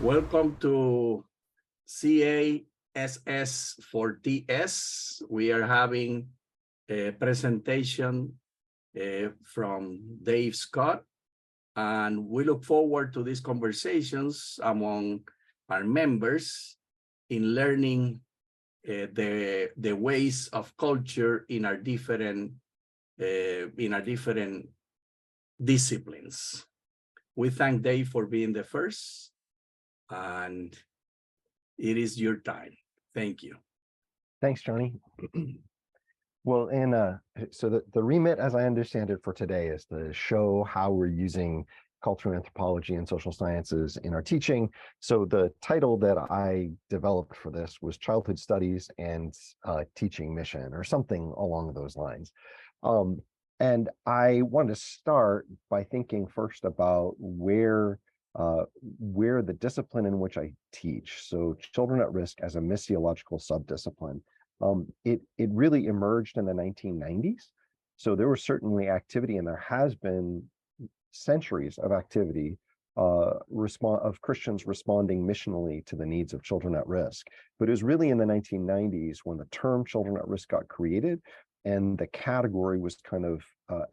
Welcome to CASS for TS. We are having a presentation from Dave Scott, and we look forward to these conversations among our members in learning the ways of culture in our different disciplines. We thank Dave for being the first, and it is your time. Thank you. Thanks, Johnny. Well, and so the remit, as I understand it for today, is to show how we're using cultural anthropology and social sciences in our teaching. So the title that I developed for this was Childhood Studies and Teaching Mission, or something along those lines. And I want to start by thinking first about where the discipline in which I teach, so children at risk as a missiological subdiscipline, it really emerged in the 1990s. So there was certainly activity, and there has been centuries of activity of Christians responding missionally to the needs of children at risk. But it was really in the 1990s when the term children at risk got created, and the category was kind of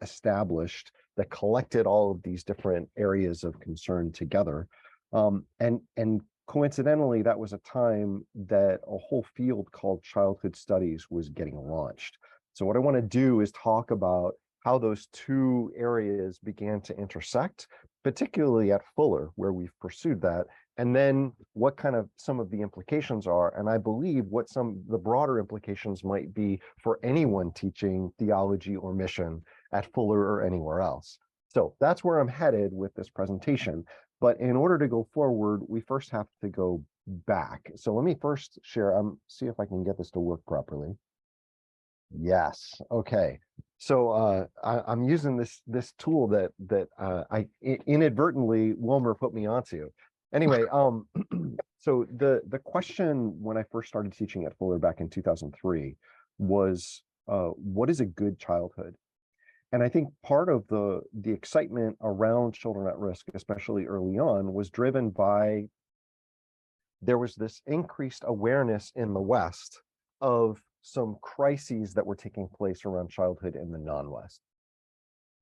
established that collected all of these different areas of concern together. And coincidentally, that was a time that a whole field called childhood studies was getting launched. So what I want to do is talk about how those two areas began to intersect, particularly at Fuller, where we've pursued that, and then what kind of some of the implications are, and I believe what some of the broader implications might be for anyone teaching theology or mission at Fuller or anywhere else. So that's where I'm headed with this presentation. But in order to go forward, we first have to go back. So let me first share, see if I can get this to work properly. Yes, okay. So I'm using this tool that I inadvertently Wilmer put me onto. Anyway, so the question when I first started teaching at Fuller back in 2003 was, what is a good childhood? And I think part of the excitement around children at risk, especially early on, was driven by there was this increased awareness in the West of some crises that were taking place around childhood in the non-West.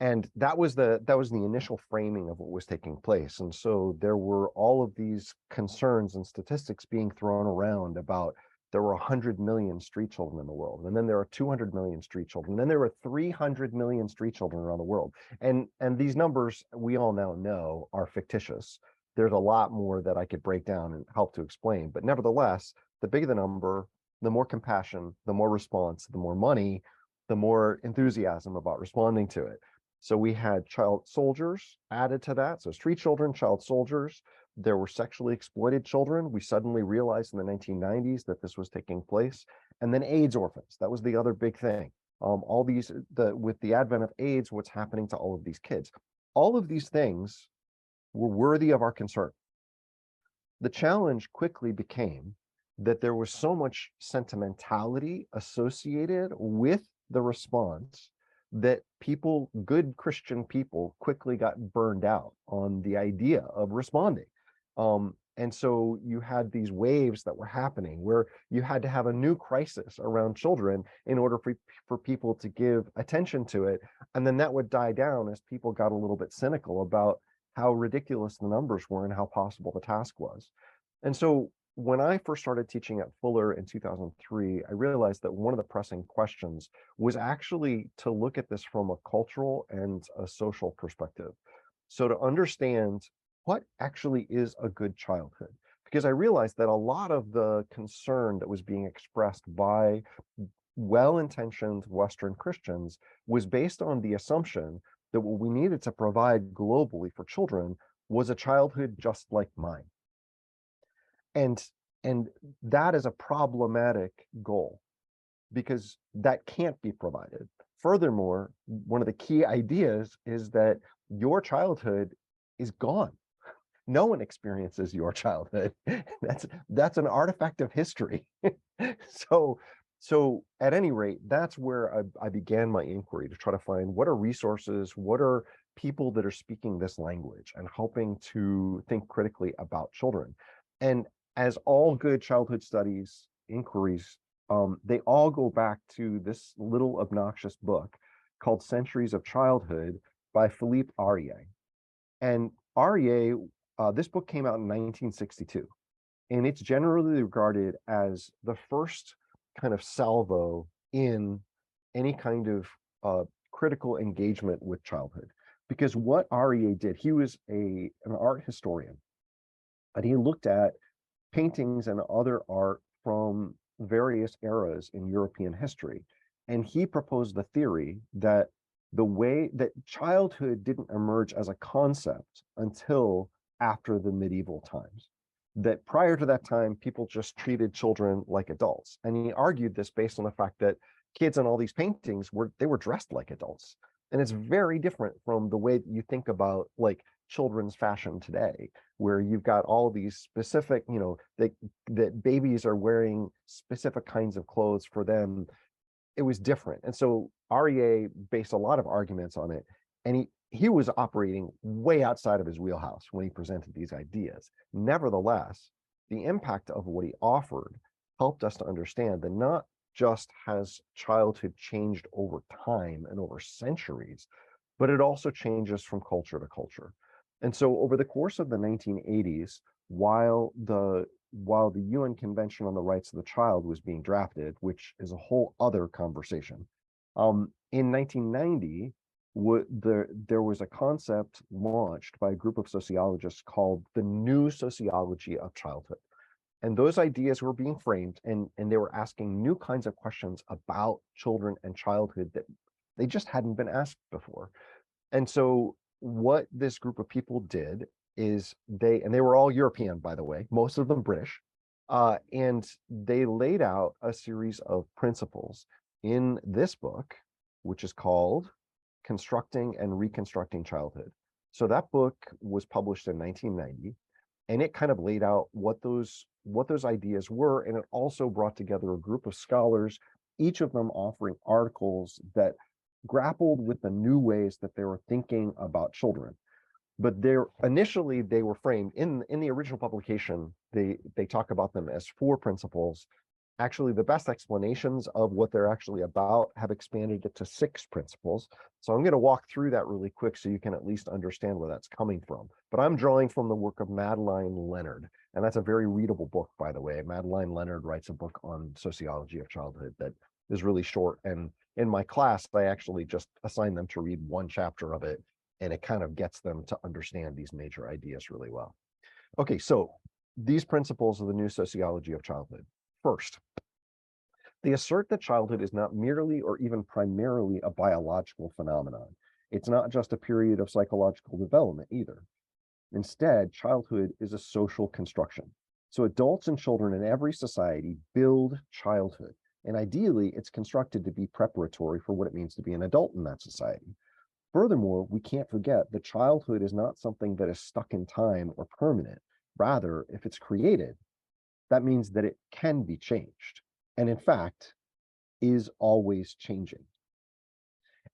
And that was the initial framing of what was taking place. And so there were all of these concerns and statistics being thrown around about there were 100 million street children in the world, and then there are 200 million street children, and then there were 300 million street children around the world. And these numbers we all now know are fictitious. There's a lot more that I could break down and help to explain, but nevertheless, the bigger the number, the more compassion, the more response, the more money, the more enthusiasm about responding to it. So we had child soldiers added to that. So street children, child soldiers. There were sexually exploited children. We suddenly realized in the 1990s that this was taking place. And then AIDS orphans. That was the other big thing. All these, with the advent of AIDS, what's happening to all of these kids? All of these things were worthy of our concern. The challenge quickly became that there was so much sentimentality associated with the response that people, good Christian people, quickly got burned out on the idea of responding. And so you had these waves that were happening where you had to have a new crisis around children in order for people to give attention to it. And then that would die down as people got a little bit cynical about how ridiculous the numbers were and how possible the task was. And so when I first started teaching at Fuller in 2003, I realized that one of the pressing questions was actually to look at this from a cultural and a social perspective. So to understand what actually is a good childhood, because I realized that a lot of the concern that was being expressed by well-intentioned Western Christians was based on the assumption that what we needed to provide globally for children was a childhood just like mine. And that is a problematic goal because that can't be provided. Furthermore, one of the key ideas is that your childhood is gone. No one experiences your childhood. That's an artifact of history. So at any rate, that's where I began my inquiry to try to find what are resources, what are people that are speaking this language and helping to think critically about children. And as all good childhood studies inquiries, they all go back to this little obnoxious book called Centuries of Childhood by Philippe Aurier. And Aurier, this book came out in 1962, and it's generally regarded as the first kind of salvo in any kind of critical engagement with childhood. Because what Aurier did, he was an art historian, and he looked at paintings and other art from various eras in European history. And he proposed the theory that the way that childhood didn't emerge as a concept until after the medieval times, that prior to that time, people just treated children like adults. And he argued this based on the fact that kids in all these paintings were dressed like adults. And it's very different from the way that you think about like children's fashion today, where you've got all these specific, that babies are wearing specific kinds of clothes for them. It was different. And so Aurier based a lot of arguments on it. And he was operating way outside of his wheelhouse when he presented these ideas. Nevertheless, the impact of what he offered helped us to understand that not just has childhood changed over time and over centuries, but it also changes from culture to culture. And so over the course of the 1980s, while the UN Convention on the Rights of the Child was being drafted, which is a whole other conversation, in 1990, there was a concept launched by a group of sociologists called the New Sociology of Childhood. And those ideas were being framed, and they were asking new kinds of questions about children and childhood that they just hadn't been asked before. And so what this group of people did is they were all European, by the way, most of them British, and they laid out a series of principles in this book, which is called Constructing and Reconstructing Childhood. So that book was published in 1990, and it kind of laid out what those ideas were, and it also brought together a group of scholars, each of them offering articles that grappled with the new ways that they were thinking about children. But initially they were framed in the original publication. They talk about them as 4 principles. Actually, the best explanations of what they're actually about have expanded it to 6 principles. So I'm going to walk through that really quick so you can at least understand where that's coming from. But I'm drawing from the work of Madeline Leonard, and that's a very readable book, by the way. Madeline Leonard writes a book on sociology of childhood that is really short, and in my class, I actually just assign them to read 1 chapter of it, and it kind of gets them to understand these major ideas really well. Okay, so these principles of the New Sociology of Childhood. First, they assert that childhood is not merely or even primarily a biological phenomenon. It's not just a period of psychological development either. Instead, childhood is a social construction. So adults and children in every society build childhood. And ideally, it's constructed to be preparatory for what it means to be an adult in that society. Furthermore, we can't forget that childhood is not something that is stuck in time or permanent. Rather, if it's created, that means that it can be changed, and in fact, is always changing.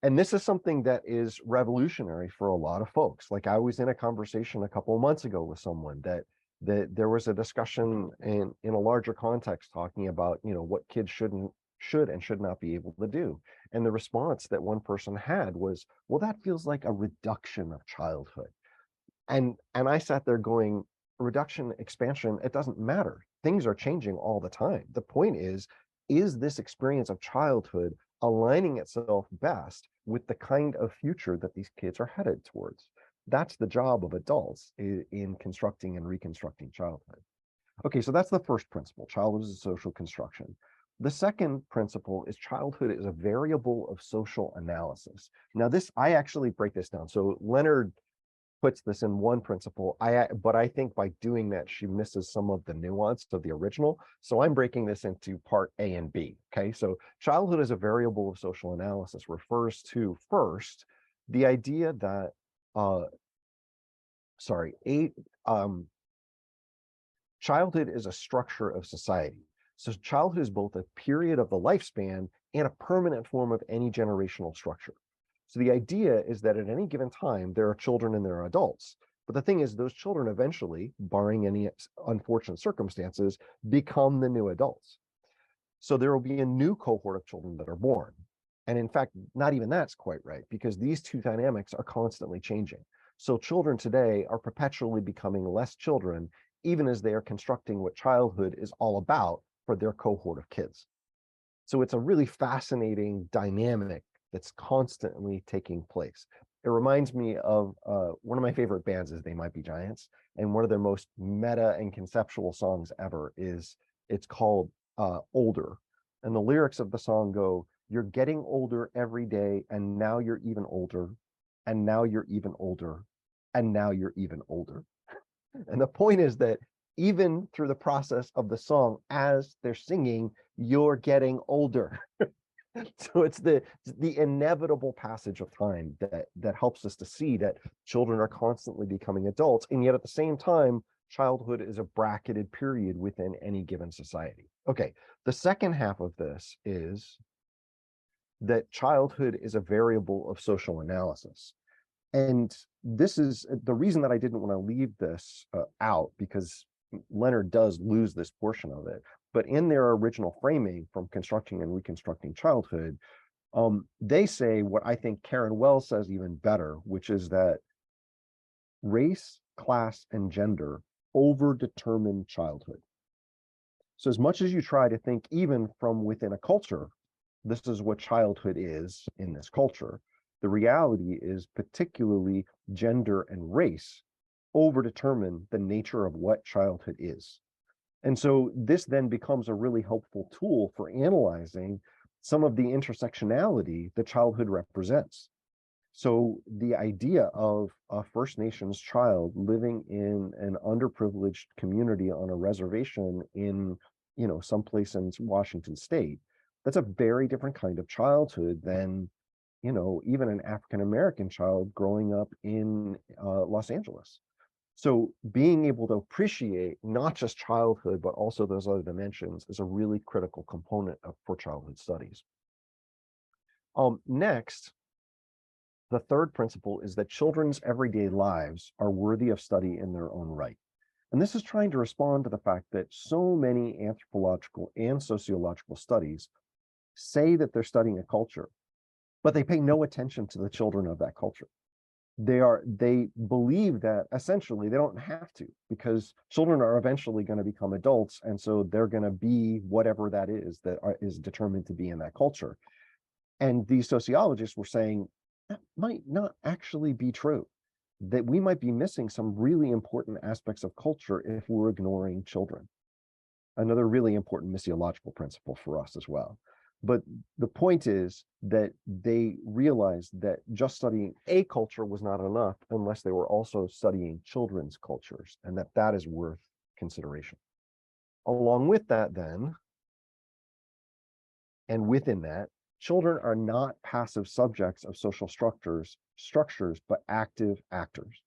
And this is something that is revolutionary for a lot of folks. Like I was in a conversation a couple of months ago with someone that there was a discussion in a larger context talking about, what kids should and should not be able to do. And the response that one person had was, well, that feels like a reduction of childhood. And I sat there going, reduction, expansion, it doesn't matter. Things are changing all the time. The point is this experience of childhood aligning itself best with the kind of future that these kids are headed towards? That's the job of adults in constructing and reconstructing childhood. Okay, so that's the first principle. Childhood is a social construction. The second principle is childhood is a variable of social analysis. Now I actually break this down. So Leonard puts this in one principle, but I think by doing that, she misses some of the nuance of the original. So I'm breaking this into part A and B, okay? So childhood as a variable of social analysis refers to, first, the idea that, childhood is a structure of society. So childhood is both a period of the lifespan and a permanent form of any generational structure. So the idea is that at any given time, there are children and there are adults. But the thing is, those children eventually, barring any unfortunate circumstances, become the new adults. So there will be a new cohort of children that are born. And in fact, not even that's quite right, because these two dynamics are constantly changing. So children today are perpetually becoming less children, even as they are constructing what childhood is all about for their cohort of kids. So it's a really fascinating dynamic that's constantly taking place. It reminds me of one of my favorite bands is They Might Be Giants, and one of their most meta and conceptual songs ever it's called Older. And the lyrics of the song go, "You're getting older every day, and now you're even older, and now you're even older, and now you're even older." And the point is that even through the process of the song, as they're singing, you're getting older. So it's the inevitable passage of time that helps us to see that children are constantly becoming adults, and yet at the same time, childhood is a bracketed period within any given society. Okay, the second half of this is that childhood is a variable of social analysis. And this is the reason that I didn't want to leave this out, because Leonard does lose this portion of it. But in their original framing from Constructing and Reconstructing Childhood, they say what I think Karen Wells says even better, which is that race, class, and gender overdetermine childhood. So as much as you try to think even from within a culture, this is what childhood is in this culture, the reality is particularly gender and race overdetermine the nature of what childhood is. And so this then becomes a really helpful tool for analyzing some of the intersectionality that childhood represents. So the idea of a First Nations child living in an underprivileged community on a reservation in, someplace in Washington State, that's a very different kind of childhood than, even an African-American child growing up in Los Angeles. So being able to appreciate not just childhood, but also those other dimensions is a really critical component for childhood studies. Next, the third principle is that children's everyday lives are worthy of study in their own right. And this is trying to respond to the fact that so many anthropological and sociological studies say that they're studying a culture, but they pay no attention to the children of that culture. They believe that essentially they don't have to, because children are eventually going to become adults, and so they're going to be whatever that is determined to be in that culture. And these sociologists were saying that might not actually be true, that we might be missing some really important aspects of culture if we're ignoring children. Another really important missiological principle for us as well. But the point is that they realized that just studying a culture was not enough unless they were also studying children's cultures, and that is worth consideration. Along with that then, and within that, children are not passive subjects of social structures, but active actors.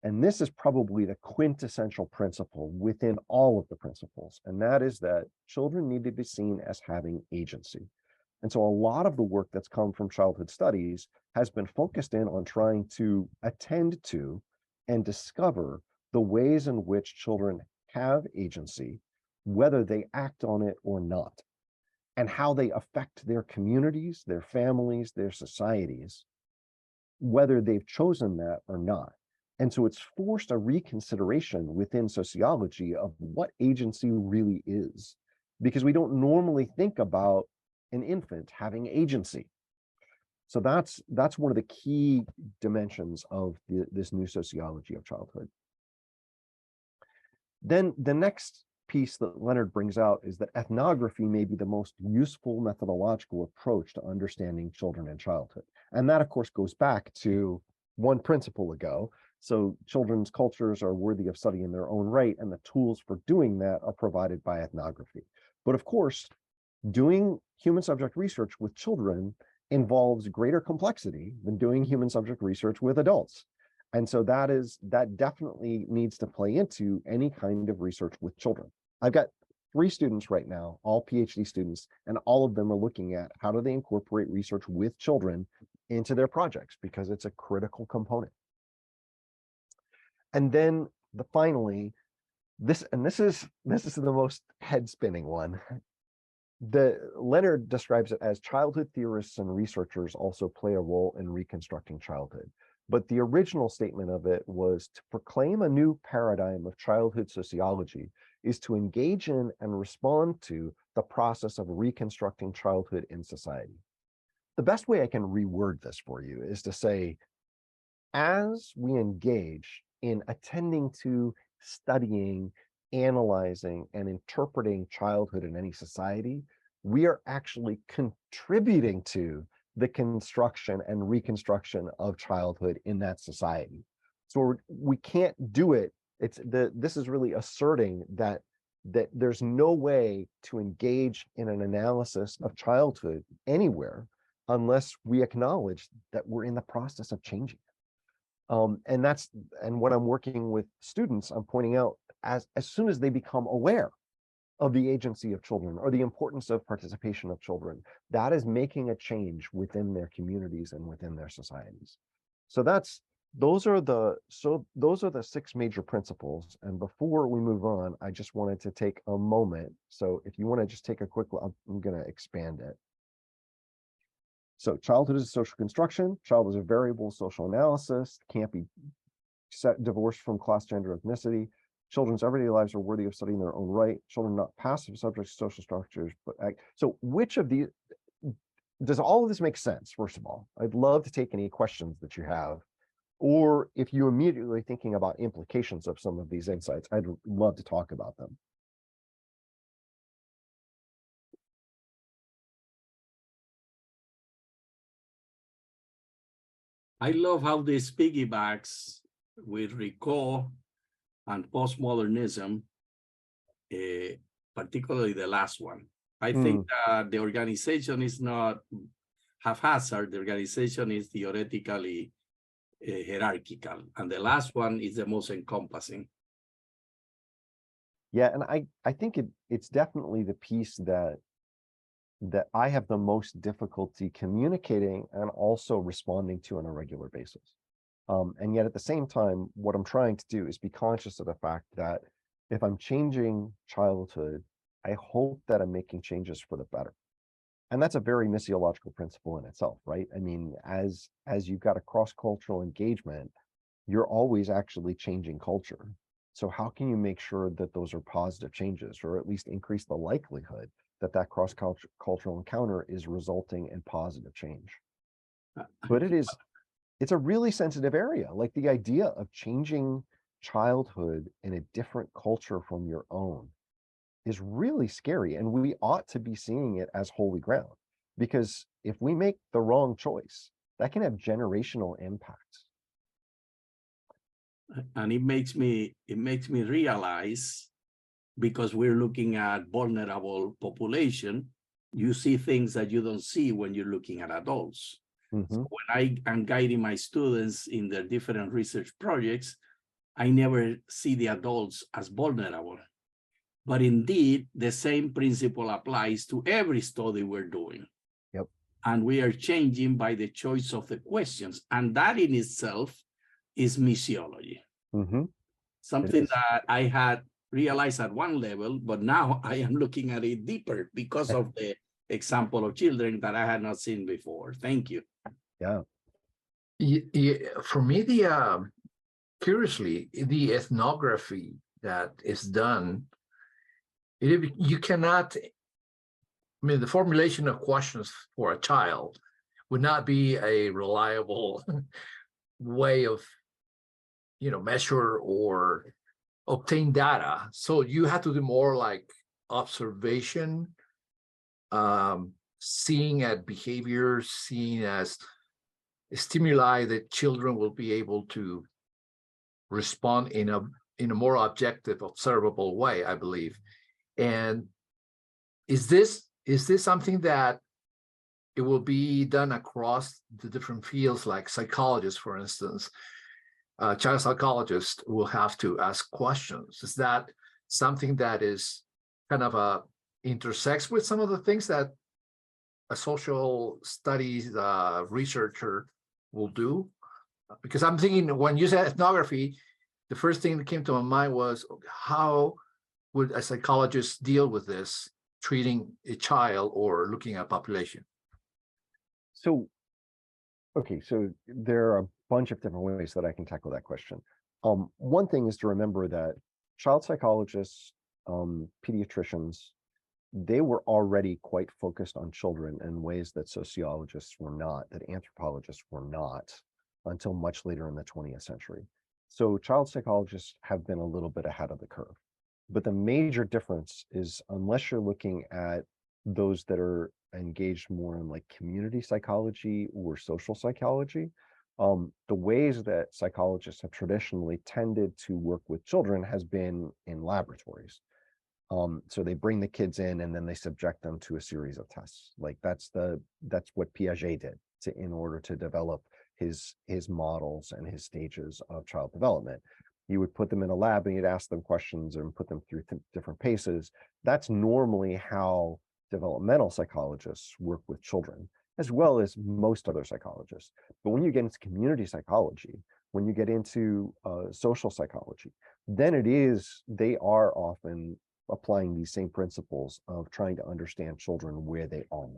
And this is probably the quintessential principle within all of the principles, and that is that children need to be seen as having agency. And so a lot of the work that's come from childhood studies has been focused in on trying to attend to and discover the ways in which children have agency, whether they act on it or not, and how they affect their communities, their families, their societies, whether they've chosen that or not. And so it's forced a reconsideration within sociology of what agency really is, because we don't normally think about an infant having agency. So that's one of the key dimensions of this new sociology of childhood. Then the next piece that Leonard brings out is that ethnography may be the most useful methodological approach to understanding children and childhood. And that, of course, goes back to one principle ago. So children's cultures are worthy of study in their own right, and the tools for doing that are provided by ethnography. But of course, doing human subject research with children involves greater complexity than doing human subject research with adults. And so that definitely needs to play into any kind of research with children. I've got 3 students right now, all PhD students, and all of them are looking at how do they incorporate research with children into their projects, because it's a critical component. And then finally, this is the most head-spinning one. Leonard describes it as childhood theorists and researchers also play a role in reconstructing childhood. But the original statement of it was to proclaim a new paradigm of childhood sociology is to engage in and respond to the process of reconstructing childhood in society. The best way I can reword this for you is to say, as we engage in attending to, studying, analyzing, and interpreting childhood in any society, we are actually contributing to the construction and reconstruction of childhood in that society. So we can't do it. This is really asserting that there's no way to engage in an analysis of childhood anywhere unless we acknowledge that we're in the process of changing. And when I'm working with students, I'm pointing out as soon as they become aware of the agency of children or the importance of participation of children, that is making a change within their communities and within their societies. So those are the 6 major principles. And before we move on, I just wanted to take a moment. So if you want to just take a quick look, I'm going to expand it. So childhood is a social construction. Child is a variable social analysis, can't be divorced from class, gender, ethnicity. Children's everyday lives are worthy of study in their own right. Children are not passive subjects to social structures, but act. So which of these, does all of this make sense, first of all? I'd love to take any questions that you have. Or if you're immediately thinking about implications of some of these insights, I'd love to talk about them. I love how this piggybacks with Rico and postmodernism, particularly the last one. I think that the organization is not haphazard. The organization is theoretically hierarchical, and the last one is the most encompassing. Yeah, and I think it's definitely the piece that I have the most difficulty communicating and also responding to on a regular basis. And yet at the same time, what I'm trying to do is be conscious of the fact that if I'm changing childhood, I hope that I'm making changes for the better. And that's a very missiological principle in itself, right? I mean, as you've got a cross-cultural engagement, you're always actually changing culture. So how can you make sure that those are positive changes, or at least increase the likelihood that cross-cultural encounter is resulting in positive change? But it's a really sensitive area. Like the idea of changing childhood in a different culture from your own is really scary. And we ought to be seeing it as holy ground, because if we make the wrong choice, that can have generational impacts. And it makes me realize, because we're looking at vulnerable population, you see things that you don't see when you're looking at adults. So when I am guiding my students in their different research projects, I never see the adults as vulnerable. But indeed, the same principle applies to every study we're doing. Yep. And we are changing by the choice of the questions. And that in itself is missiology. Something that I had realized at one level, but now I am looking at it deeper because of the example of children that I had not seen before. Thank you. Yeah. For me, curiously, the ethnography that is done, you cannot, I mean, the formulation of questions for a child would not be a reliable way of, measure or obtain data. So you have to do more like observation, seeing at behaviors, seeing as stimuli that children will be able to respond in a more objective, observable way, I believe. And is this something that it will be done across the different fields, like psychologists, for instance? Child psychologists will have to ask questions. Is that something that is kind of intersects with some of the things that a social studies researcher will do? Because I'm thinking when you say ethnography, the first thing that came to my mind was, how would a psychologist deal with this, treating a child or looking at population? So, okay, so there are a bunch of different ways that I can tackle that question. One thing is to remember that child psychologists, pediatricians, they were already quite focused on children in ways that sociologists were not, that anthropologists were not, until much later in the 20th century. So child psychologists have been a little bit ahead of the curve. But the major difference is, unless you're looking at those that are engaged more in like community psychology or social psychology, the ways that psychologists have traditionally tended to work with children has been in laboratories. So they bring the kids in and then they subject them to a series of tests. Like that's what Piaget did in order to develop his models and his stages of child development. You would put them in a lab and you'd ask them questions and put them through different paces. That's normally how developmental psychologists work with children, as well as most other psychologists. But when you get into community psychology, when you get into social psychology, then they are often applying these same principles of trying to understand children where they are.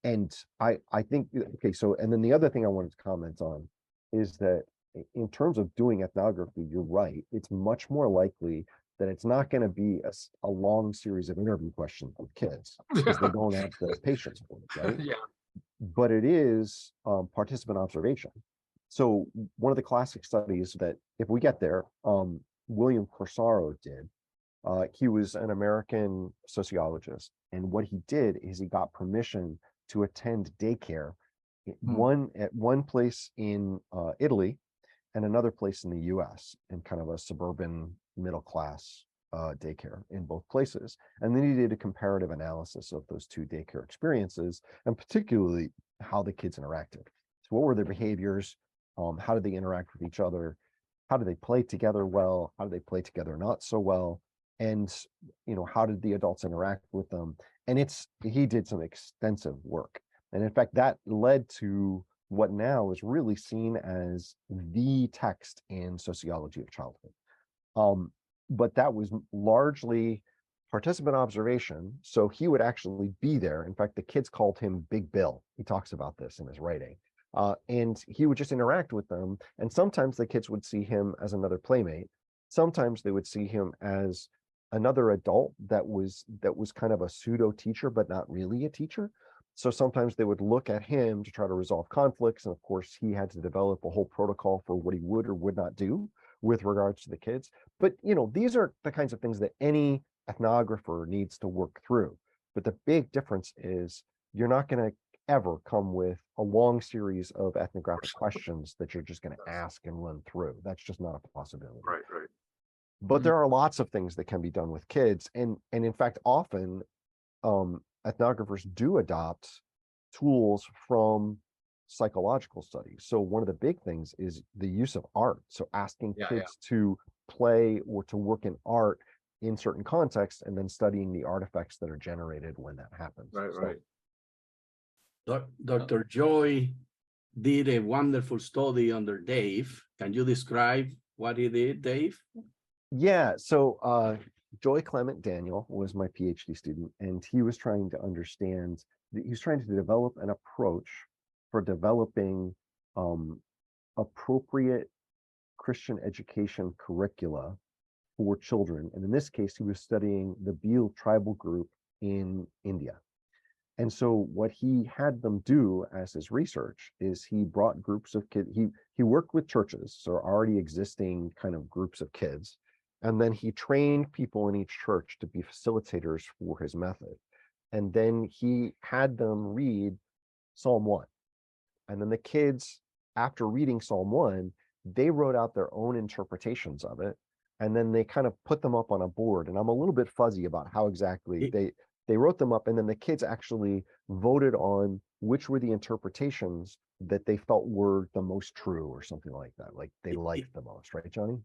And I think, okay, so, and then the other thing I wanted to comment on is that in terms of doing ethnography, you're right. It's much more likely that it's not going to be a long series of interview questions with kids because they don't have the patience for it, right? Yeah. But it is participant observation. So one of the classic studies that, if we get there, William Corsaro did, he was an American sociologist. And what he did is he got permission to attend daycare, at one place in Italy and another place in the US, in kind of a suburban middle class daycare in both places. And then he did a comparative analysis of those two daycare experiences, and particularly how the kids interacted. So what were their behaviors? How did they interact with each other? How do they play together well? How do they play together not so well? And, how did the adults interact with them? And he did some extensive work. And in fact, that led to what now is really seen as the text in sociology of childhood. But that was largely participant observation. So he would actually be there. In fact, the kids called him Big Bill. He talks about this in his writing. And he would just interact with them. And sometimes the kids would see him as another playmate. Sometimes they would see him as another adult that was kind of a pseudo teacher, but not really a teacher. So sometimes they would look at him to try to resolve conflicts. And of course, he had to develop a whole protocol for what he would or would not do with regards to the kids. But, these are the kinds of things that any ethnographer needs to work through. But the big difference is you're not going to ever come with a long series of ethnographic questions that you're just going to ask and run through. That's just not a possibility. Right. But there are lots of things that can be done with kids. And in fact, often ethnographers do adopt tools from psychological studies. So one of the big things is the use of art. So asking kids to play or to work in art in certain contexts, and then studying the artifacts that are generated when that happens. Right. Dr. Joy did a wonderful study under Dave. Can you describe what he did, Dave? Yeah, so Joy Clement Daniel was my PhD student, and he was trying to understand, he was trying to develop an approach for developing appropriate Christian education curricula for children. And in this case, he was studying the Bhil tribal group in India. And so what he had them do as his research is he brought groups of kids, he worked with churches, so already existing kind of groups of kids. And then he trained people in each church to be facilitators for his method. And then he had them read Psalm 1. And then the kids, after reading Psalm 1, they wrote out their own interpretations of it. And then they kind of put them up on a board. And I'm a little bit fuzzy about how exactly they wrote them up. And then the kids actually voted on which were the interpretations that they felt were the most true, or something like that. Like they liked the most, right, Johnny?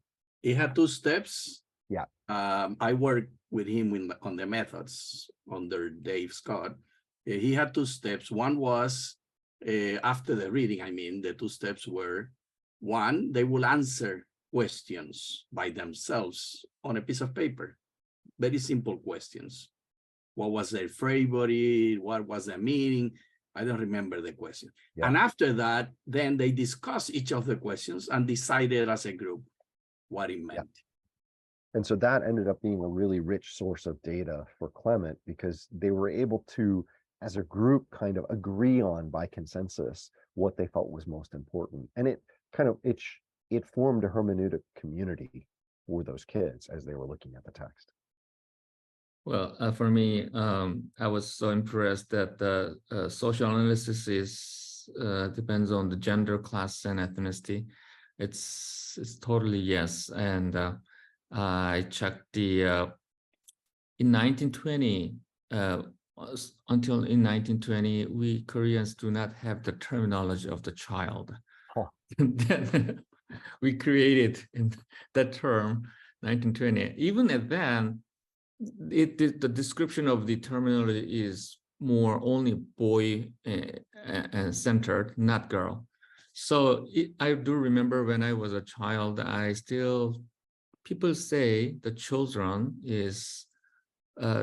He had two steps. Yeah. I worked with him on the methods under Dave Scott. He had two steps. One was after the reading, the two steps were, one, they will answer questions by themselves on a piece of paper. Very simple questions. What was their favorite? What was the meaning? I don't remember the question. Yeah. And after that, then they discuss each of the questions and decided as a group what it meant. And so that ended up being a really rich source of data for Clement, because they were able to, as a group, kind of agree on by consensus what they felt was most important. And it kind of, it formed a hermeneutic community for those kids as they were looking at the text. Well, for me, I was so impressed that the social analysis is depends on the gender, class, and ethnicity. It's totally yes. And I checked the in 1920 until in 1920, we Koreans do not have the terminology of the child. Huh. Then we created that term 1920. Even at then, the description of the terminology is more only boy and centered, not girl. So I do remember when I was a child, people say the children is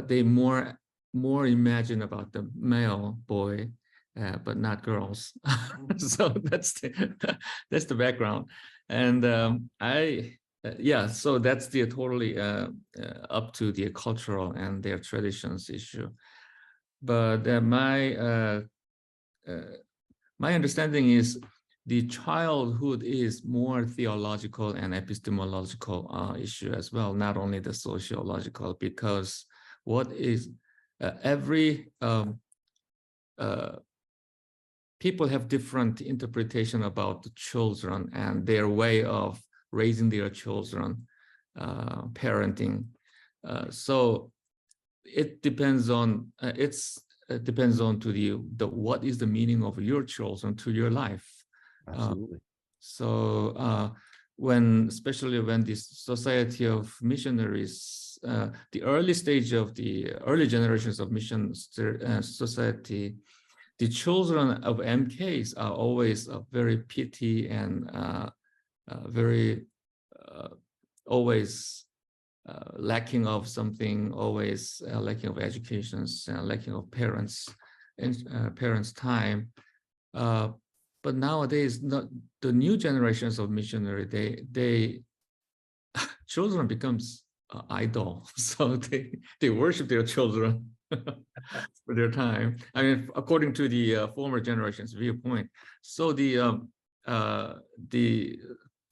they more imagine about the male boy, but not girls. So that's the background. And yeah, so that's the totally up to the cultural and their traditions issue. But my understanding is the childhood is more theological and epistemological issue as well, not only the sociological, because what is every people have different interpretation about the children and their way of raising their children, parenting. So it depends on depends on to the what is the meaning of your children to your life. Absolutely. So especially when the Society of Missionaries, the early stage of the early generations of mission society, the children of MKs are always very pity and very always lacking of something, always lacking of educations, lacking of parents and parents' time. But nowadays, not the new generations of missionary, they children becomes idol, so they worship their children for their time. I mean, according to the former generation's viewpoint. So the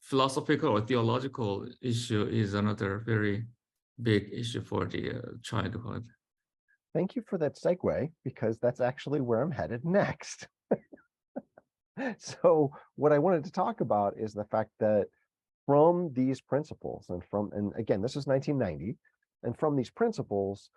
philosophical or theological issue is another very big issue for the childhood. Thank you for that segue, because that's actually where I'm headed next. So what I wanted to talk about is the fact that from these principles and again, this is 1990, and from these principles,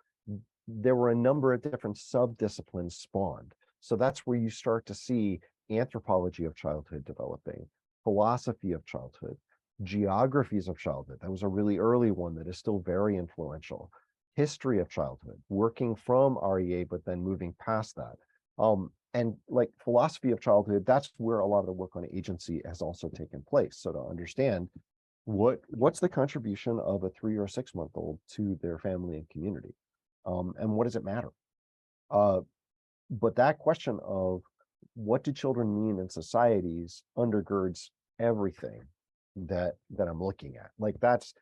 there were a number of different sub-disciplines spawned. So that's where you start to see anthropology of childhood developing, philosophy of childhood, geographies of childhood. That was a really early one that is still very influential. History of childhood, working from REA, but then moving past that. And like philosophy of childhood, that's where a lot of the work on agency has also taken place. So to understand what's the contribution of a 3 or 6 month old to their family and community, and what does it matter? But that question of what do children mean in societies undergirds everything that I'm looking at. Like that's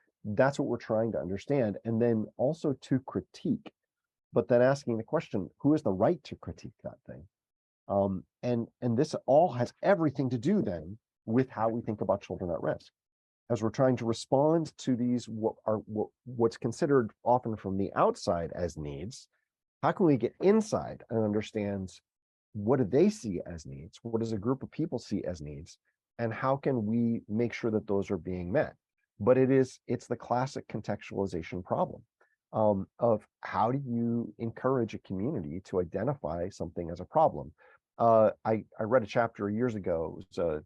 what we're trying to understand, and then also to critique, but then asking the question, who has the right to critique that thing? And this all has everything to do then with how we think about children at risk. As we're trying to respond to these what's considered often from the outside as needs, how can we get inside and understand what do they see as needs? What does a group of people see as needs? And how can we make sure that those are being met? But it's the classic contextualization problem of how do you encourage a community to identify something as a problem? I read a chapter years ago. It was a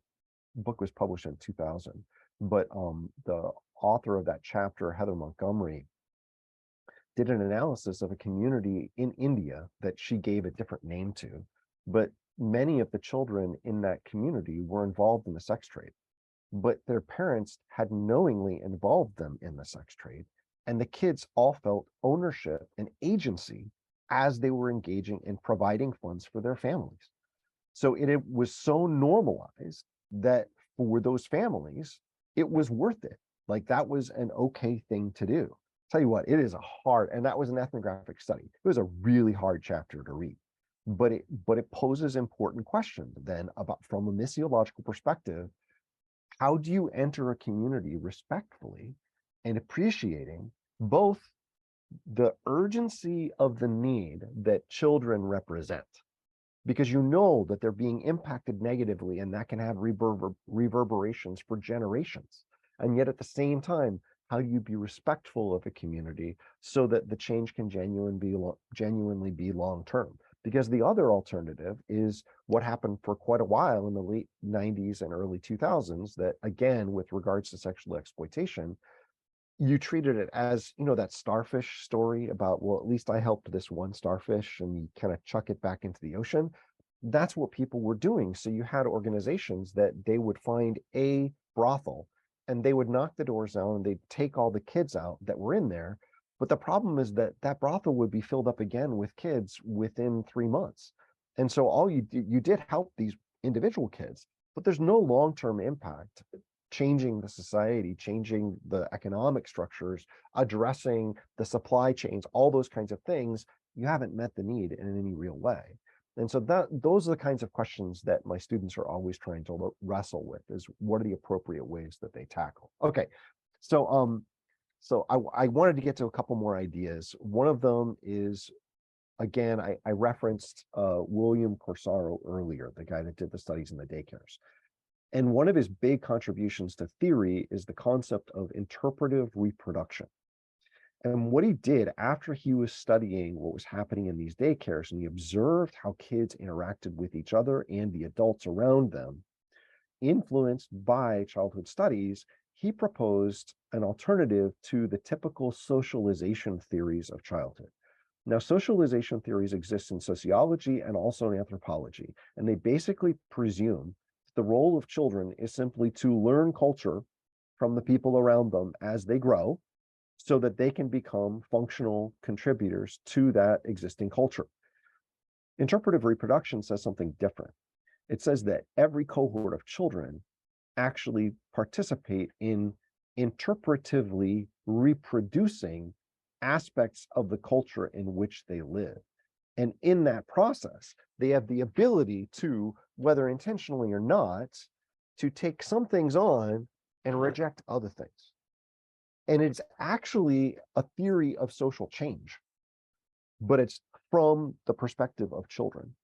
book was published in 2000, but the author of that chapter, Heather Montgomery, did an analysis of a community in India that she gave a different name to, but many of the children in that community were involved in the sex trade. but their parents had knowingly involved them in the sex trade, and the kids all felt ownership and agency as they were engaging in providing funds for their families. So it was so normalized that for those families, it was worth it. Like that was an okay thing to do. Tell you what, it is a hard, and that was an ethnographic study. It was a really hard chapter to read, but it poses important questions then about, from a missiological perspective, how do you enter a community respectfully and appreciating both the urgency of the need that children represent, because you know that they're being impacted negatively and that can have reverberations for generations. And yet at the same time, how do you be respectful of a community so that the change can genuinely be long-term? Because the other alternative is what happened for quite a while in the late 90s and early 2000s, that again, with regards to sexual exploitation, you treated it as, you know, that starfish story about, well, at least I helped this one starfish, and you kind of chuck it back into the ocean. That's what people were doing. So you had organizations that they would find a brothel and they would knock the doors down and they'd take all the kids out that were in there. But the problem is that that brothel would be filled up again with kids within 3 months. And so all you did help these individual kids, but there's no long-term impact, changing the society, changing the economic structures, addressing the supply chains, all those kinds of things. You haven't met the need in any real way. And so those are the kinds of questions that my students are always trying to wrestle with, is what are the appropriate ways that they tackle. Okay, so I wanted to get to a couple more ideas. One of them is, again, I referenced William Corsaro earlier, the guy that did the studies in the daycares. And one of his big contributions to theory is the concept of interpretive reproduction. And what he did after he was studying what was happening in these daycares, and he observed how kids interacted with each other and the adults around them, influenced by childhood studies, he proposed an alternative to the typical socialization theories of childhood. Now, socialization theories exist in sociology and also in anthropology, and they basically presume the role of children is simply to learn culture from the people around them as they grow, so that they can become functional contributors to that existing culture. Interpretive reproduction says something different. It says that every cohort of children actually participate in interpretively reproducing aspects of the culture in which they live. And in that process, they have the ability to, whether intentionally or not, to take some things on and reject other things. And it's actually a theory of social change, but it's from the perspective of children.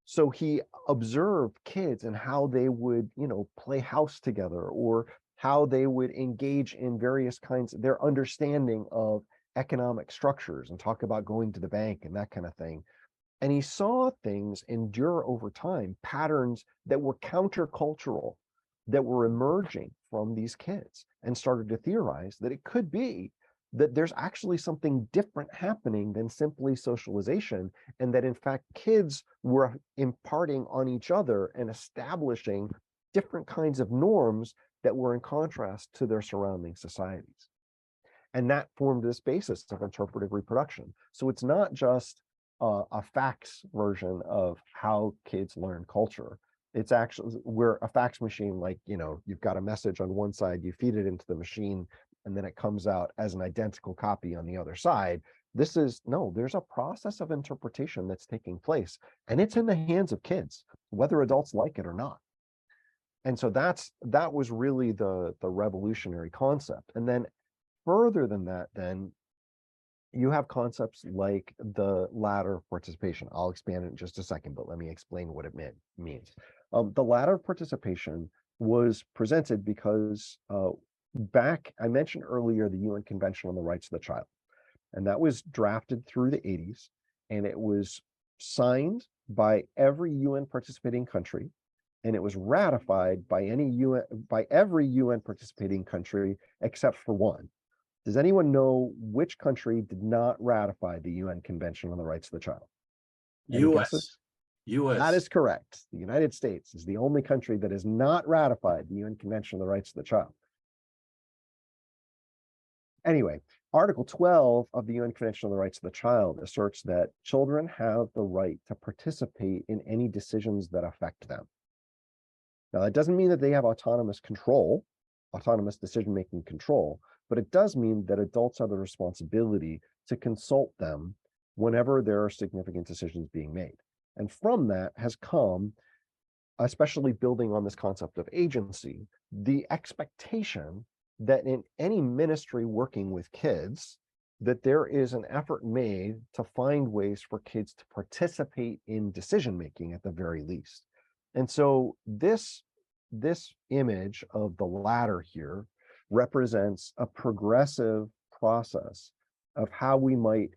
So he observed kids and how they would, you know, play house together, or how they would engage in various kinds of their understanding of economic structures and talk about going to the bank and that kind of thing. And he saw things endure over time, patterns that were countercultural, that were emerging from these kids, and started to theorize that it could be that there's actually something different happening than simply socialization, and that in fact kids were imparting on each other and establishing different kinds of norms that were in contrast to their surrounding societies. And that formed this basis of interpretive reproduction. So it's not just a fax version of how kids learn culture. It's actually where a fax machine, like, you know, you've got a message on one side, you feed it into the machine, and then it comes out as an identical copy on the other side. This is, no, there's a process of interpretation that's taking place, and it's in the hands of kids, whether adults like it or not. And so that was really the revolutionary concept. And then further than that, then you have concepts like the ladder participation. I'll expand it in just a second, but let me explain what it means. The ladder participation was presented because I mentioned earlier the UN Convention on the Rights of the Child, and that was drafted through the 80s, and it was signed by every UN participating country, and it was ratified by every UN participating country except for one. Does anyone know which country did not ratify the UN Convention on the Rights of the Child? Any US. guesses? U.S. That is correct. The United States is the only country that has not ratified the UN Convention on the Rights of the Child. Anyway, Article 12 of the UN Convention on the Rights of the Child asserts that children have the right to participate in any decisions that affect them. Now, that doesn't mean that they have autonomous control, autonomous decision-making control, but it does mean that adults have the responsibility to consult them whenever there are significant decisions being made. And from that has come, especially building on this concept of agency, the expectation that in any ministry working with kids, that there is an effort made to find ways for kids to participate in decision-making at the very least. And so this image of the ladder here represents a progressive process of how we might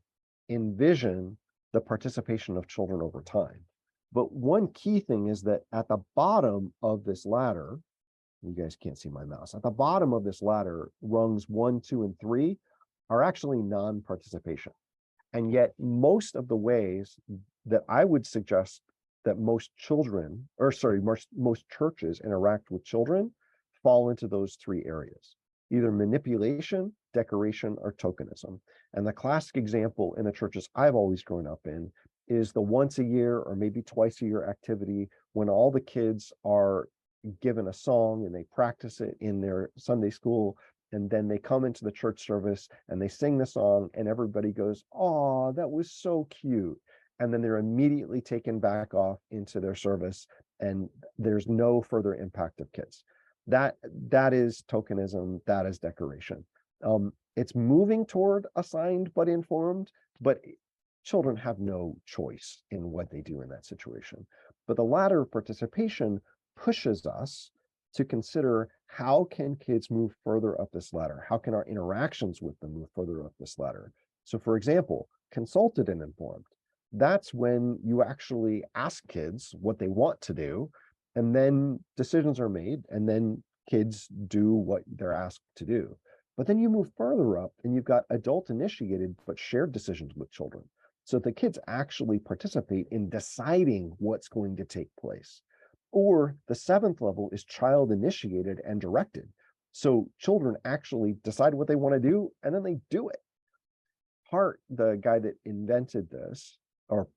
envision the participation of children over time. But one key thing is that at the bottom of this ladder, you guys can't see my mouse, at the bottom of this ladder, rungs 1, 2, and 3 are actually non-participation. And yet most of the ways that I would suggest that most children, or sorry, most churches interact with children fall into those 3 areas, either manipulation, decoration, or tokenism. And the classic example in the churches I've always grown up in is the once a year or maybe twice a year activity when all the kids are given a song and they practice it in their Sunday school, and then they come into the church service and they sing the song and everybody goes, "Oh, that was so cute." And then they're immediately taken back off into their service and there's no further impact of kids. That is tokenism, that is decoration. It's moving toward assigned but informed, but children have no choice in what they do in that situation. But the latter of participation pushes us to consider, how can kids move further up this ladder? How can our interactions with them move further up this ladder? So for example, consulted and informed. That's when you actually ask kids what they want to do, and then decisions are made, and then kids do what they're asked to do. But then you move further up and you've got adult initiated but shared decisions with children. So the kids actually participate in deciding what's going to take place. Or the 7th level is child initiated and directed. So children actually decide what they want to do and then they do it. Hart, the guy that invented this or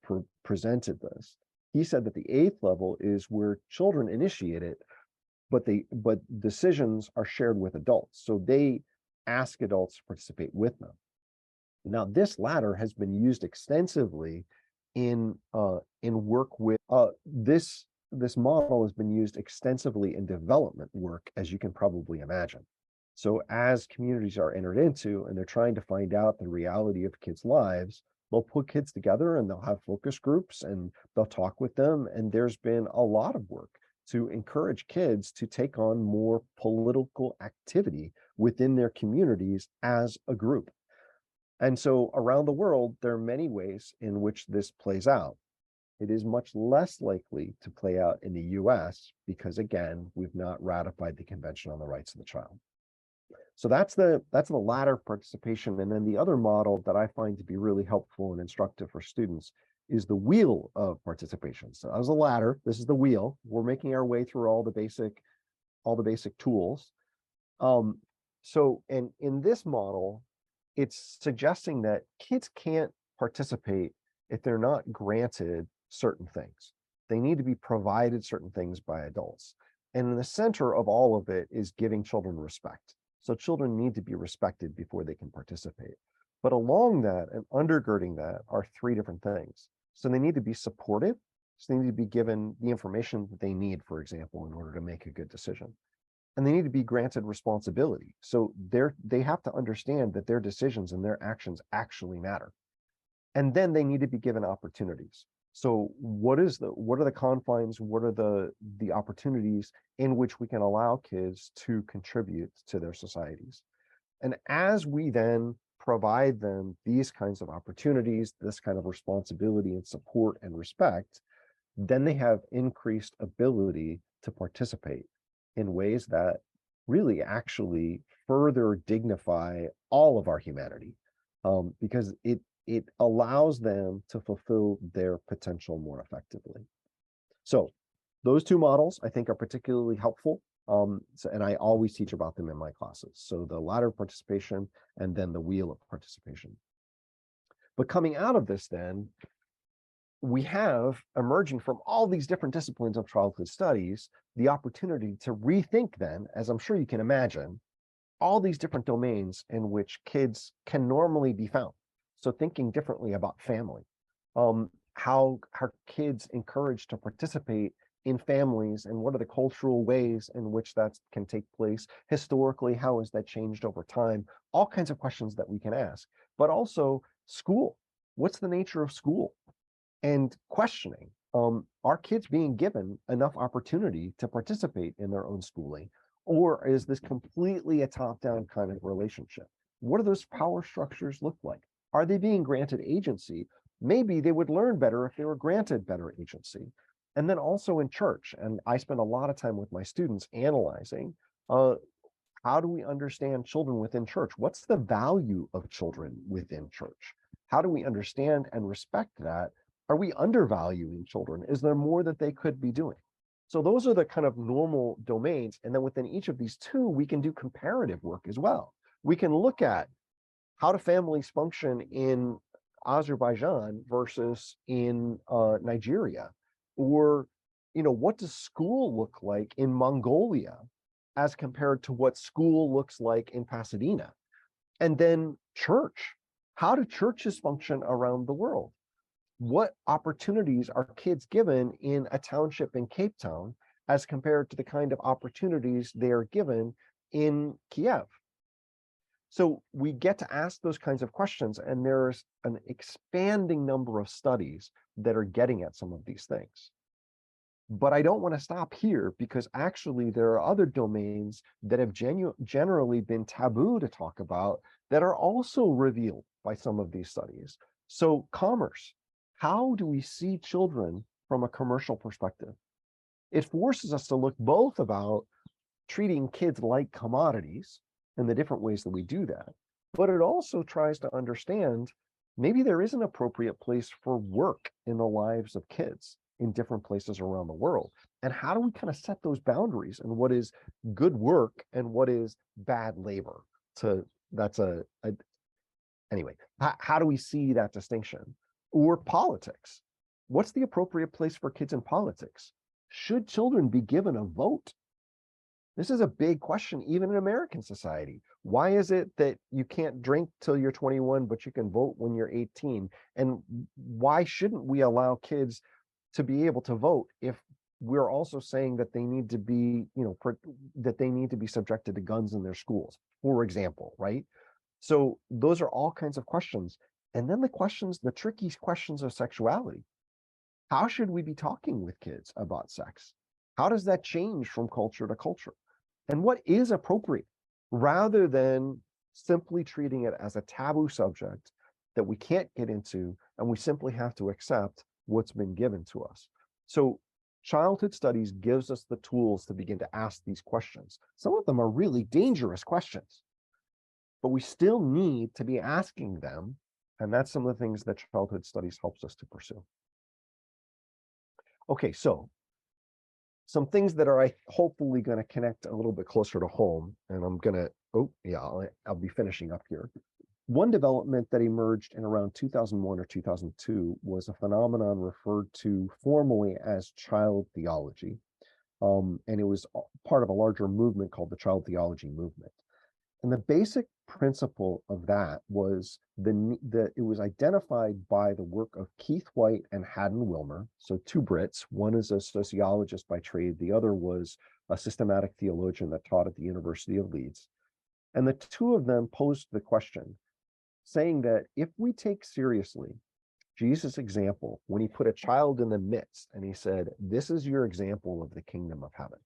presented this, he said that the 8th level is where children initiate it, but decisions are shared with adults. So they ask adults to participate with them. Now, this ladder has been used extensively in work with this model has been used extensively in development work, as you can probably imagine. So as communities are entered into and they're trying to find out the reality of kids' lives, they'll put kids together and they'll have focus groups and they'll talk with them. And there's been a lot of work to encourage kids to take on more political activity within their communities as a group. And so around the world, there are many ways in which this plays out. It is much less likely to play out in the US because, again, we've not ratified the Convention on the Rights of the Child. So that's the latter participation. And then the other model that I find to be really helpful and instructive for students is the wheel of participation. So as a ladder, this is the wheel. We're making our way through all the basic tools. So in this model, it's suggesting that kids can't participate if they're not granted certain things. They need to be provided certain things by adults. And in the center of all of it is giving children respect. So children need to be respected before they can participate. But along that and undergirding that are 3 different things. So they need to be supported. So they need to be given the information that they need, for example, in order to make a good decision. And they need to be granted responsibility. So they have to understand that their decisions and their actions actually matter. And then they need to be given opportunities. So what are the confines? What are the opportunities in which we can allow kids to contribute to their societies? And as we then provide them these kinds of opportunities, this kind of responsibility and support and respect, then they have increased ability to participate in ways that really actually further dignify all of our humanity, because it allows them to fulfill their potential more effectively. So those two models I think are particularly helpful. And I always teach about them in my classes. So the ladder of participation and then the wheel of participation. But coming out of this then, we have emerging from all these different disciplines of childhood studies, the opportunity to rethink then, as I'm sure you can imagine, all these different domains in which kids can normally be found. So thinking differently about family, how are kids encouraged to participate in families, and what are the cultural ways in which that can take place historically? How has that changed over time? All kinds of questions that we can ask, but also school. What's the nature of school? And questioning, are kids being given enough opportunity to participate in their own schooling? Or is this completely a top-down kind of relationship? What do those power structures look like? Are they being granted agency? Maybe they would learn better if they were granted better agency. And then also in church, and I spend a lot of time with my students analyzing, how do we understand children within church? What's the value of children within church? How do we understand and respect that? Are we undervaluing children? Is there more that they could be doing? So those are the kind of normal domains. And then within each of these two, we can do comparative work as well. We can look at how do families function in Azerbaijan versus in Nigeria? Or, what does school look like in Mongolia as compared to what school looks like in Pasadena? And then church. How do churches function around the world? What opportunities are kids given in a township in Cape Town as compared to the kind of opportunities they are given in Kiev? So we get to ask those kinds of questions, and there's an expanding number of studies that are getting at some of these things. But I don't want to stop here, because actually there are other domains that have generally been taboo to talk about that are also revealed by some of these studies. So commerce. How do we see children from a commercial perspective? It forces us to look both about treating kids like commodities and the different ways that we do that, but it also tries to understand maybe there is an appropriate place for work in the lives of kids in different places around the world. And how do we kind of set those boundaries and what is good work and what is bad labor? Anyway, how do we see that distinction? Or politics. What's the appropriate place for kids in politics? Should children be given a vote? This is a big question, even in American society. Why is it that you can't drink till you're 21, but you can vote when you're 18? And why shouldn't we allow kids to be able to vote if we're also saying that they need to be, that they need to be subjected to guns in their schools, for example, right? So those are all kinds of questions. And then the tricky questions of sexuality. How should we be talking with kids about sex? How does that change from culture to culture? And what is appropriate, rather than simply treating it as a taboo subject that we can't get into, and we simply have to accept what's been given to us. So childhood studies gives us the tools to begin to ask these questions. Some of them are really dangerous questions, but we still need to be asking them. And that's some of the things that childhood studies helps us to pursue. Okay, so some things that are hopefully going to connect a little bit closer to home, and I'm going to, I'll be finishing up here. One development that emerged in around 2001 or 2002 was a phenomenon referred to formally as child theology. And it was part of a larger movement called the child theology movement. And the basic principle of that was it was identified by the work of Keith White and Haddon Wilmer. So two Brits, one is a sociologist by trade, the other was a systematic theologian that taught at the University of Leeds. And the two of them posed the question, saying that if we take seriously Jesus' example, when he put a child in the midst and he said, this is your example of the kingdom of heaven,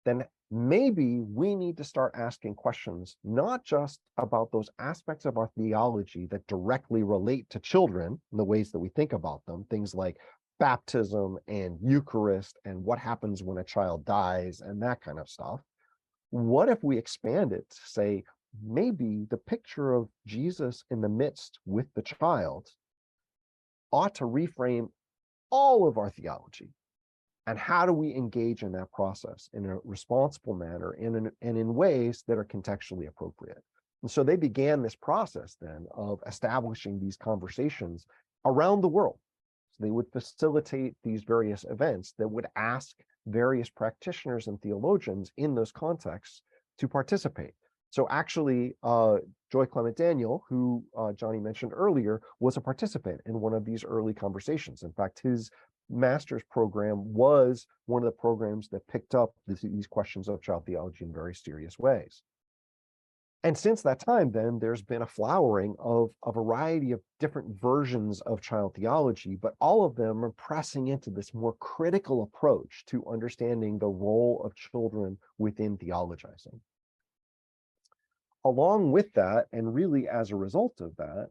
then maybe we need to start asking questions, not just about those aspects of our theology that directly relate to children in the ways that we think about them, things like baptism and Eucharist and what happens when a child dies and that kind of stuff. What if we expand it to say, maybe the picture of Jesus in the midst with the child ought to reframe all of our theology. And how do we engage in that process in a responsible manner and in ways that are contextually appropriate? And so they began this process then of establishing these conversations around the world. So they would facilitate these various events that would ask various practitioners and theologians in those contexts to participate. So actually, Joy Clement Daniel, who Johnny mentioned earlier, was a participant in one of these early conversations. In fact, his master's program was one of the programs that picked up these questions of child theology in very serious ways. And since that time, then, there's been a flowering of a variety of different versions of child theology, but all of them are pressing into this more critical approach to understanding the role of children within theologizing. Along with that, and really as a result of that,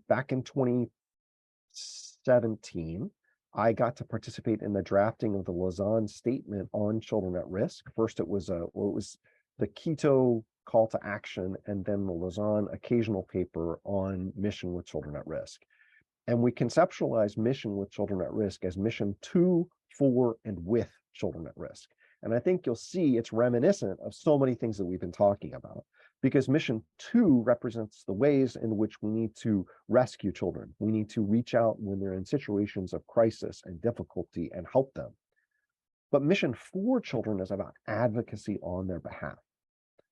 back in 2017, I got to participate in the drafting of the Lausanne Statement on Children at Risk. First, it was the Quito Call to Action, and then the Lausanne Occasional Paper on Mission with Children at Risk. And we conceptualized mission with children at risk as mission to, for, and with children at risk. And I think you'll see it's reminiscent of so many things that we've been talking about, because mission 2 represents the ways in which we need to rescue children. We need to reach out when they're in situations of crisis and difficulty and help them. But mission 4 children is about advocacy on their behalf.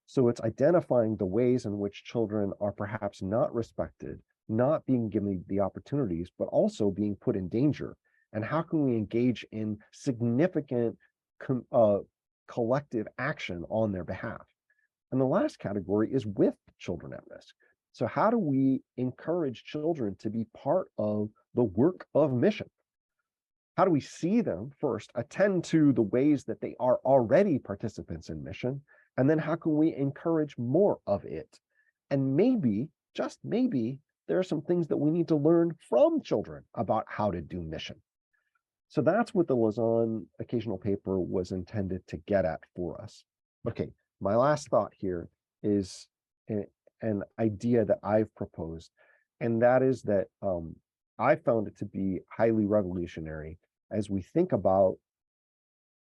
So it's identifying the ways in which children are perhaps not respected, not being given the opportunities, but also being put in danger. And how can we engage in significant collective action on their behalf? And the last category is with children at risk. So how do we encourage children to be part of the work of mission? How do we see them first, attend to the ways that they are already participants in mission? And then how can we encourage more of it? And maybe, just maybe, there are some things that we need to learn from children about how to do mission. So that's what the Lausanne Occasional Paper was intended to get at for us. Okay, my last thought here is an idea that I've proposed, and that is that I found it to be highly revolutionary as we think about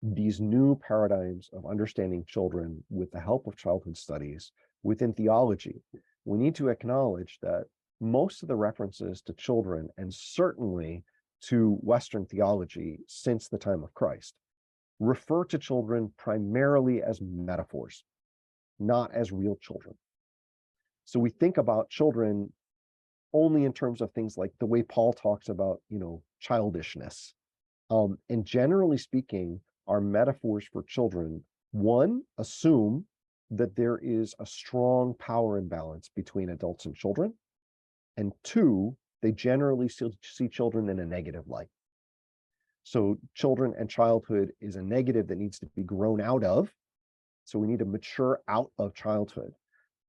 these new paradigms of understanding children with the help of childhood studies within theology. We need to acknowledge that most of the references to children, and certainly to Western theology since the time of Christ, refer to children primarily as metaphors, not as real children. So we think about children only in terms of things like the way Paul talks about, childishness. And generally speaking, our metaphors for children, one, assume that there is a strong power imbalance between adults and children, and two, they generally see children in a negative light. So children and childhood is a negative that needs to be grown out of. So we need to mature out of childhood.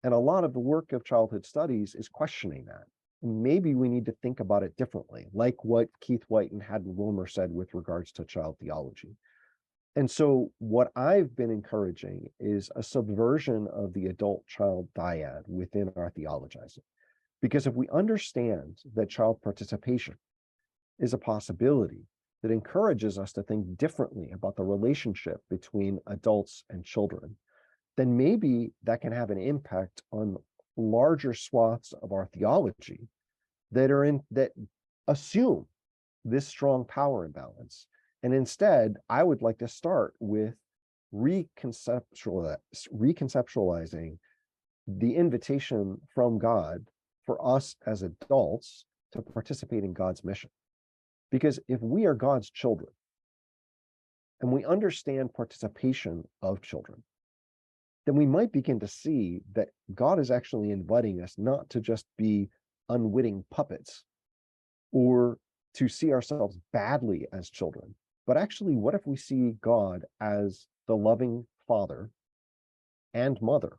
And a lot of the work of childhood studies is questioning that. Maybe we need to think about it differently, like what Keith White and Haddon Wilmer said with regards to child theology. And so what I've been encouraging is a subversion of the adult-child dyad within our theologizing. Because if we understand that child participation is a possibility that encourages us to think differently about the relationship between adults and children, then maybe that can have an impact on larger swaths of our theology that assume this strong power imbalance. And instead, I would like to start with reconceptualizing the invitation from God for us as adults to participate in God's mission. Because if we are God's children and we understand participation of children, then we might begin to see that God is actually inviting us not to just be unwitting puppets or to see ourselves badly as children, but actually, what if we see God as the loving father and mother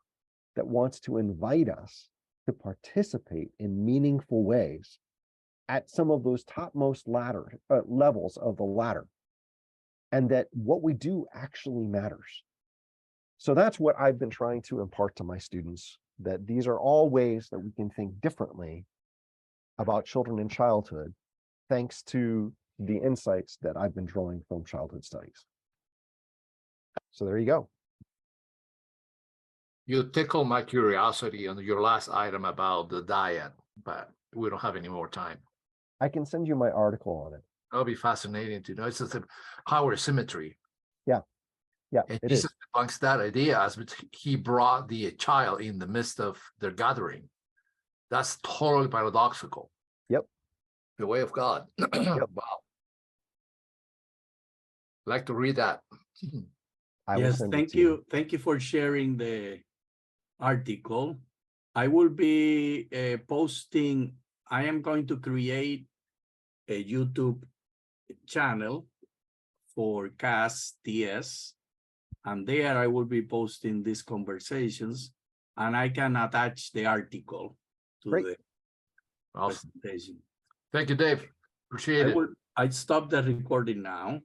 that wants to invite us to participate in meaningful ways at some of those topmost levels of the ladder, and that what we do actually matters. So that's what I've been trying to impart to my students, that these are all ways that we can think differently about children in childhood, thanks to the insights that I've been drawing from childhood studies. So there you go. You tickle my curiosity on your last item about the Dyad, but we don't have any more time. I can send you my article on it. That'll be fascinating to know. It's just a power symmetry. Yeah, And it Jesus is. debunks that idea as he brought the child in the midst of their gathering. That's totally paradoxical. Yep. The way of God. Wow. Like to read that. I will Yes, send it thank to you. you. Thank you for sharing the article. I will be posting, I am going to create a YouTube channel for CAS TS, and there I will be posting these conversations, and I can attach the article to Great. the Awesome. presentation. Thank you, Dave. Appreciate it. I stop the recording now.